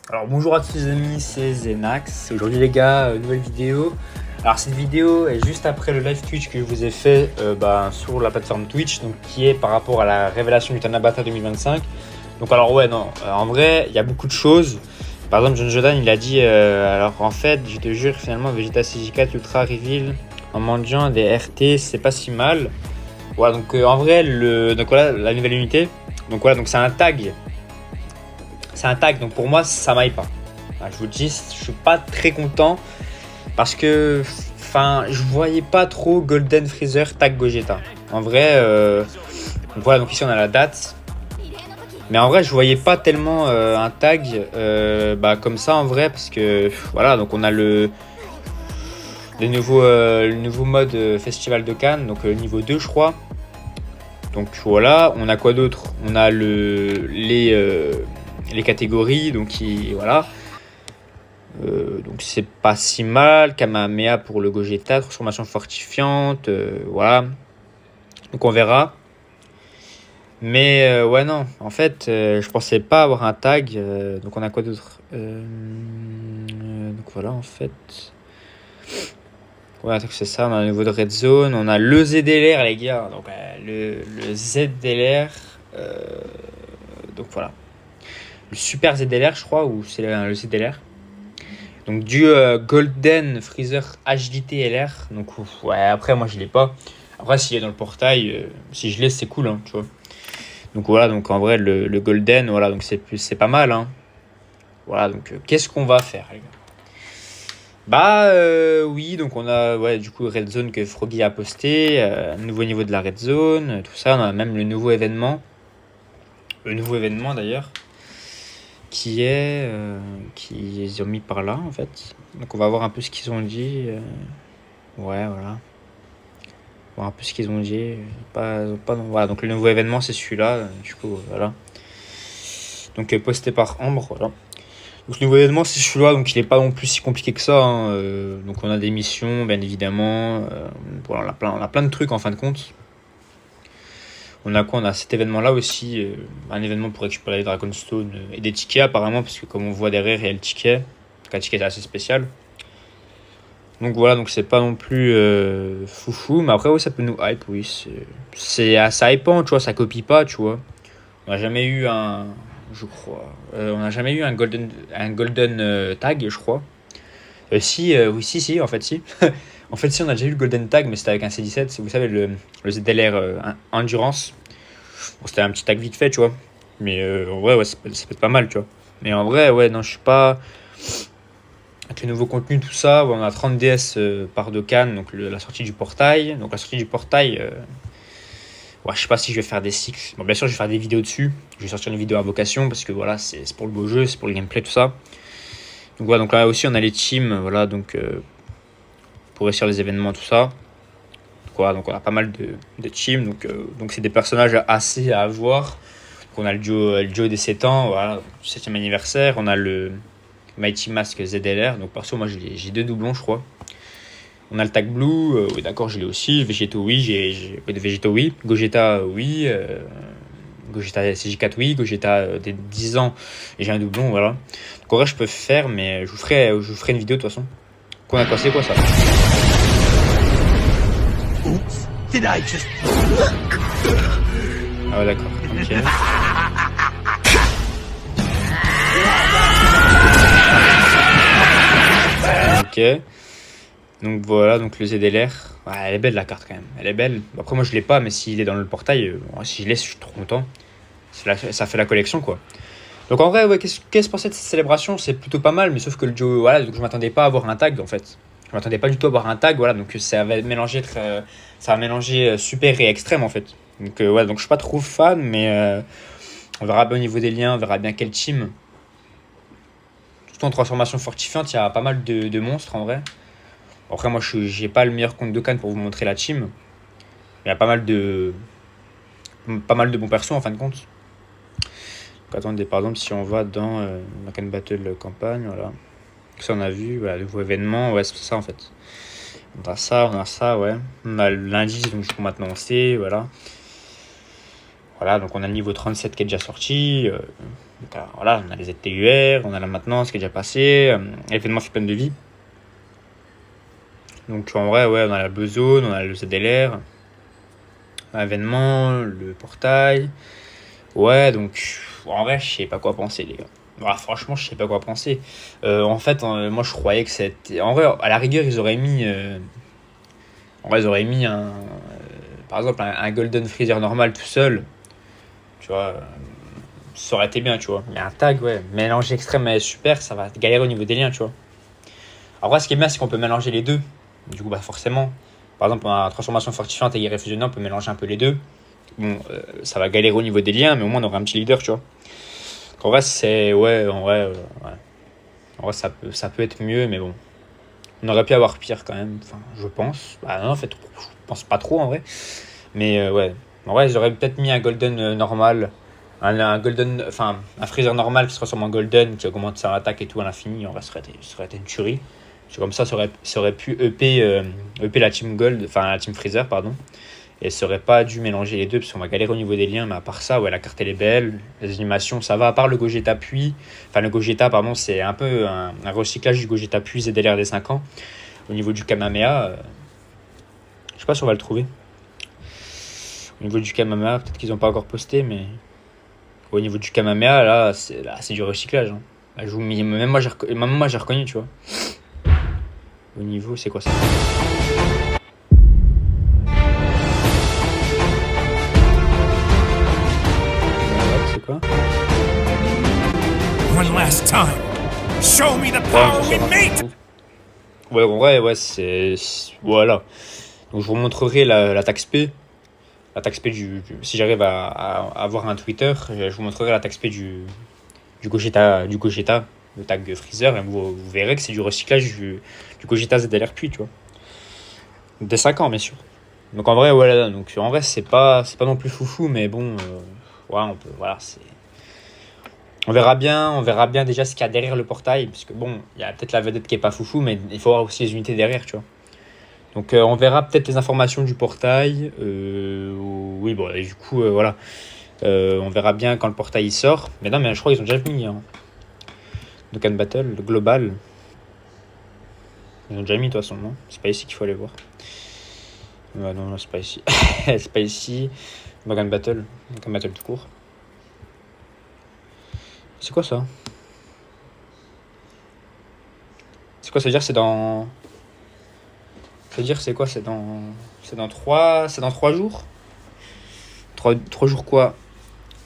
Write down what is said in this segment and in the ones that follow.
Alors bonjour à tous les amis, c'est Zenax. Aujourd'hui les gars, nouvelle vidéo. Alors cette vidéo est juste après le live Twitch que je vous ai fait sur la plateforme Twitch, donc qui est par rapport à la révélation du Tanabata 2025. Donc alors ouais non, en vrai il y a beaucoup de choses. Par exemple John Jordan il a dit alors en fait je te jure finalement Vegeta CJ4 Ultra Reveal en mendiant des RT c'est pas si mal. Voilà donc en vrai donc voilà la nouvelle unité. Donc voilà donc c'est un tag. C'est un tag, donc pour moi, ça m'aille pas. Je vous le dis, je suis pas très content parce que, je voyais pas trop Golden Freezer tag Gogeta. En vrai, donc voilà, donc ici on a la date. Mais en vrai, je voyais pas tellement un tag comme ça en vrai parce que voilà, donc on a le nouveau mode Festival de Cannes, donc niveau 2 je crois. Donc voilà, on a quoi d'autre? On a les catégories, donc voilà. Donc c'est pas si mal. Kamehameha pour le Gogeta, transformation fortifiante, voilà. Donc on verra. Mais ouais non, en fait, je pensais pas avoir un tag. Donc on a quoi d'autre? Donc voilà en fait. Ouais, donc c'est ça, on a un niveau de Red Zone, on a le ZLR les gars. Donc le ZLR. Donc voilà. Le Super ZLR je crois, ou c'est le ZLR. Donc du Golden Freezer HDT LR. Donc ouais, après moi je l'ai pas. Après s'il est dans le portail, si je l'ai c'est cool, hein, tu vois. Donc voilà, donc en vrai le Golden, voilà, donc c'est pas mal, hein. Voilà, donc qu'est-ce qu'on va faire les gars? Oui, donc on a ouais du coup Red Zone que Froggy a posté, nouveau niveau de la Red Zone, tout ça, on a même le nouveau événement. Le nouveau événement d'ailleurs. Qu'ils ont mis par là en fait. Donc on va voir un peu ce qu'ils ont dit. Ouais, voilà. Voir un peu ce qu'ils ont dit. Voilà, donc le nouveau événement c'est celui-là. Du coup, voilà. Donc posté par Ambre, voilà. Donc le nouveau événement c'est celui-là, donc il n'est pas non plus si compliqué que ça, hein. Donc on a des missions, bien évidemment. Voilà, on a plein de trucs en fin de compte. On a quoi? On a cet événement-là aussi, un événement pour récupérer les Dragonstone et des tickets apparemment, parce que comme on voit derrière, il y a le ticket. Donc un ticket assez spécial. Donc voilà, donc c'est pas non plus foufou, mais après oui, ça peut nous hype, oui. C'est assez hypant, tu vois, ça copie pas, tu vois. On n'a jamais eu je crois, on n'a jamais eu un golden tag, je crois. Oui, si, en fait, si. En fait, si, on a déjà eu le golden tag, mais c'était avec un C17, vous savez, le ZLR Endurance. Bon, c'était un petit tag vite fait, tu vois. Mais en vrai, ouais, ça peut être pas mal, tu vois. Mais en vrai, ouais, non, je suis pas. Avec le nouveau contenu, tout ça, ouais, on a 30 DS par Dokkan, donc la sortie du portail. Donc la sortie du portail, ouais, je sais pas si je vais faire des cycles. Bon, bien sûr, je vais faire des vidéos dessus. Je vais sortir une vidéo invocation parce que voilà, c'est pour le beau jeu, c'est pour le gameplay, tout ça. Donc voilà, donc là aussi, on a les teams, voilà, donc pour réussir les événements, tout ça. Donc on a pas mal de teams, donc c'est des personnages assez à avoir. Donc on a le duo des 7 ans, voilà, 7e anniversaire. On a le Mighty Mask ZLR, donc perso, moi j'ai 2 doublons, je crois. On a le tag blue, oui d'accord, je l'ai aussi. Végéto, oui, j'ai Végéto, oui. Gogeta, oui. Gogeta CJ4, oui. Gogeta des 10 ans, et j'ai un doublon, voilà. Donc en vrai, je peux faire, mais je vous ferai une vidéo de toute façon. Qu'on a quoi, c'est quoi ça? Oops, did I just... Ah ouais, d'accord, ok. Ok. Donc voilà, donc le ZLR. Ouais, elle est belle la carte quand même. Elle est belle. Après, moi je l'ai pas, mais s'il est dans le portail, si je l'ai, je suis trop content. Ça fait la collection quoi. Donc en vrai, ouais, qu'est-ce que pour cette célébration? C'est plutôt pas mal, mais sauf que le Joe, voilà, donc je m'attendais pas à avoir un tag en fait. Je m'attendais pas du tout à avoir un tag, voilà, donc ça va mélanger super et extrême en fait. Donc ouais, donc je suis pas trop fan, mais on verra bien au niveau des liens, on verra bien quel team. Surtout en transformation fortifiante, il y a pas mal de monstres en vrai. Après, moi, j'ai pas le meilleur compte de Cannes pour vous montrer la team. Il y a pas mal de bons persos en fin de compte. Donc, attendez, par exemple, si on va dans la Cannes Battle campagne, voilà. Ça, on a vu, voilà, le nouveau événement, ouais, c'est ça en fait. On a ça, ouais. On a l'indice, donc maintenant on sait, voilà. Voilà, donc on a le niveau 37 qui est déjà sorti. Donc, voilà, on a les ZTUR, on a la maintenance qui est déjà passée, l'événement fait plein de vie. Donc en vrai, ouais, on a la Blue Zone, on a le ZLR, l'événement, le portail. Ouais, donc en vrai, je sais pas quoi penser, les gars. Voilà, franchement, je sais pas quoi penser. En fait, moi, je croyais que c'était. En vrai, à la rigueur, ils auraient mis. En vrai, ils auraient mis par exemple, un Golden Freezer normal tout seul. Tu vois, ça aurait été bien, tu vois. Mais un tag, ouais, mélange extrême et super, ça va galérer au niveau des liens, tu vois. En vrai, ce qui est bien, c'est qu'on peut mélanger les deux. Du coup, bah forcément. Par exemple, en transformation fortifiante et guerre fusionnée, on peut mélanger un peu les deux. Bon, ça va galérer au niveau des liens, mais au moins on aura un petit leader, tu vois. Donc, en vrai, c'est. Ouais, en vrai, ouais. En vrai, ça peut être mieux, mais bon. On aurait pu avoir pire quand même, enfin, je pense. Bah non, en fait, je pense pas trop en vrai. Mais ouais. En vrai, j'aurais peut-être mis un golden normal. Un golden. Enfin, un freezer normal qui se transforme en golden, qui augmente sa attaque et tout à l'infini. En vrai, ça aurait été une tuerie. C'est comme ça aurait pu EP la team gold, enfin la team freezer, pardon. Et ça aurait pas dû mélanger les deux, parce qu'on va galérer au niveau des liens. Mais à part ça, ouais, la carte elle est belle. Les animations, ça va. À part le Gogeta Puis. Enfin, le Gogeta, pardon, c'est un peu un recyclage du Gogeta Puis ZLR des 5 ans. Au niveau du Kamehameha, je sais pas si on va le trouver. Au niveau du Kamehameha, peut-être qu'ils n'ont pas encore posté, mais au niveau du Kamehameha, là, c'est du recyclage. Hein. Là, même moi, j'ai reconnu, tu vois. Au niveau, c'est quoi ça? C'est quoi? One last time. Show me the power we made. Ouais, en vrai, ouais, voilà. Donc, je vous montrerai l'attaque SP. L'attaque SP si j'arrive à avoir un Twitter, je vous montrerai l'attaque SP du Gogeta, le tag Freezer, et vous verrez que c'est du recyclage du Gogeta ZLR Puis, tu vois. Des 5 ans, bien sûr. Donc en vrai, voilà, donc en vrai, c'est pas non plus foufou, mais bon, ouais, on peut, voilà, on verra bien déjà ce qu'il y a derrière le portail, parce que bon, il y a peut-être la vedette qui est pas foufou, mais il faut voir aussi les unités derrière, tu vois. Donc on verra peut-être les informations du portail, oui, bon, et du coup, voilà, on verra bien quand le portail il sort, mais non, mais je crois qu'ils ont déjà mis, hein. Dokkan Battle, le global, ils ont déjà mis de toute façon, non? C'est pas ici qu'il faut aller voir. Non, c'est pas ici. C'est pas ici. Dokkan Battle tout court. C'est quoi ça? C'est quoi, ça veut dire c'est dans. Ça veut dire c'est quoi? C'est dans 3 jours? 3 jours quoi?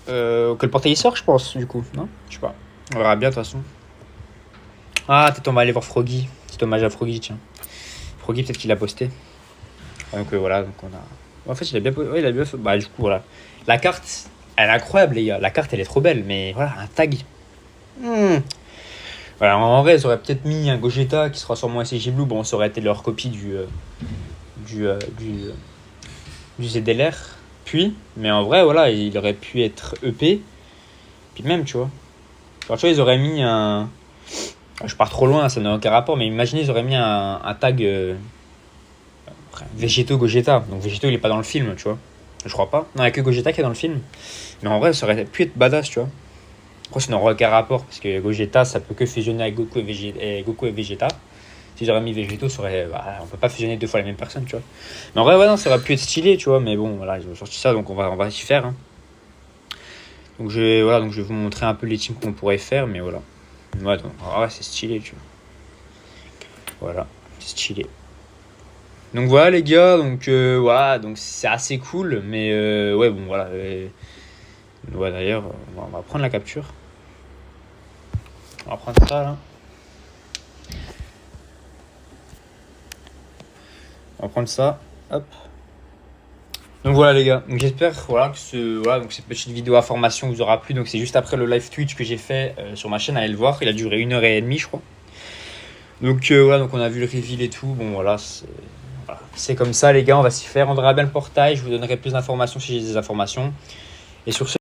Que le portail sort, je pense, du coup, non? Je sais pas. On verra bien de toute façon. Ah, peut-être on va aller voir Froggy. C'est hommage à Froggy, tiens. Froggy, peut-être qu'il l'a posté. Donc voilà, donc on a. En fait, il a bien fait. Bah, du coup, voilà. La carte, elle est incroyable, les gars. La carte, elle est trop belle, mais voilà, un tag. Voilà, en vrai, ils auraient peut-être mis un Gogeta qui sera sûrement SCG Blue. Bon, ça aurait été leur copie du ZLR. Mais en vrai, voilà, il aurait pu être EP. Puis même, tu vois. Alors, tu vois, ils auraient mis un. Je pars trop loin, ça n'a aucun rapport, mais imaginez, ils auraient mis un tag Végéto Gogeta. Donc Végéto, il est pas dans le film, tu vois. Je crois pas. Non, il n'y a que Gogeta qui est dans le film. Mais en vrai, ça aurait pu être badass, tu vois. Après, ça n'aura aucun rapport, parce que Gogeta, ça peut que fusionner avec Goku et Vegeta. Si j'aurais mis Végéto, on peut pas fusionner 2 fois la même personne, tu vois. Mais en vrai, ouais, non, ça aurait pu être stylé, tu vois. Mais bon, voilà, ils ont sorti ça, donc on va y faire. Hein. Donc je vais vous montrer un peu les teams qu'on pourrait faire, mais voilà. Ouais, donc, c'est stylé, tu vois. Voilà, c'est stylé. Donc voilà les gars, donc voilà, donc c'est assez cool, mais ouais, bon, voilà. Ouais, d'ailleurs, on va prendre la capture. On va prendre ça là. On va prendre ça. Hop. Donc voilà les gars. Donc j'espère que donc cette petite vidéo information vous aura plu. Donc c'est juste après le live Twitch que j'ai fait sur ma chaîne, allez le voir. Il a duré 1h30 je crois. Donc voilà, donc on a vu le reveal et tout. Bon voilà, c'est comme ça les gars, on va s'y faire. On verra bien le portail. Je vous donnerai plus d'informations si j'ai des informations. Et sur ce.